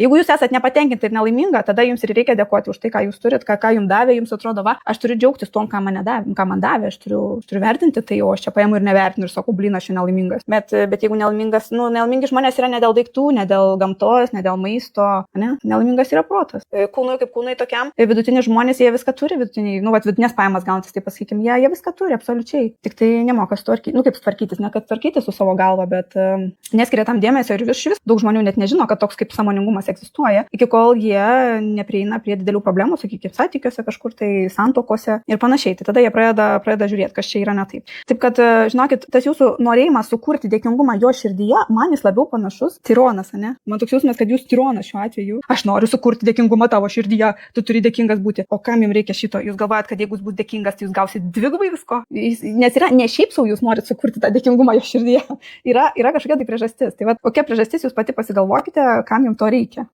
Jeigu jūs esate nepatenkinti ir nelaiminga, tada jums ir reikia dėkoti už tai, ką jūs turit, ką jums davė, jums atrodo, va, aš turiu džiaugtis tom, ką man davė, aš turiu vertinti, tai o aš čia paimu ir nevertinu ir sakau, blin, aš nelaimingas. Bet jeigu nelaimingas, nelaimingi žmonės yra ne dėl daiktų, ne dėl gamtos, ne dėl maisto, ne? Nelaimingas yra protas. Kūnui kaip kūnui tokiam, vidutiniai žmonės, jie viską turi, vidutinės pajamas gaunantis, tai pasakykim, jie viską turi, absoliučiai. Tik tai nemoka sutvarkyti, kaip tvarkytis, ne kad tvarkyti su savo galva, bet neskiria tam dėmesio ir vis daug žmonių net nežino, kad toks kaip sąmoningumas egzistuoja, iki kol jie neprieina prie didelių problemų, sakykime, santykiuose kažkur tai santuokose ir panašiai. Tai tada jie pradeda žiūrėti, kas čia yra ne taip. Taip kad, žinokit, tas jūsų norėjimas sukurti dėkingumą jo širdyje, man jis labiau panašus tironas, ne? Man toks jausmas, kad jūs tironas šiuo atveju. Aš noriu sukurti dėkingumą tavo širdyje, tu turi dėkingas būti. O kam jums reikia šito? Jūs galvojat, kad jeigu jūs būsite dėkingas, tai jūs gausite dvigubai visko? Nes yra ne šiaip sau jūs norit sukurti tą dėkingumą jo širdyje. Yra kažkokia tai priežastis. Tai va, kokia priežastis jūs pati pasigalvokite, kam jums to reikia.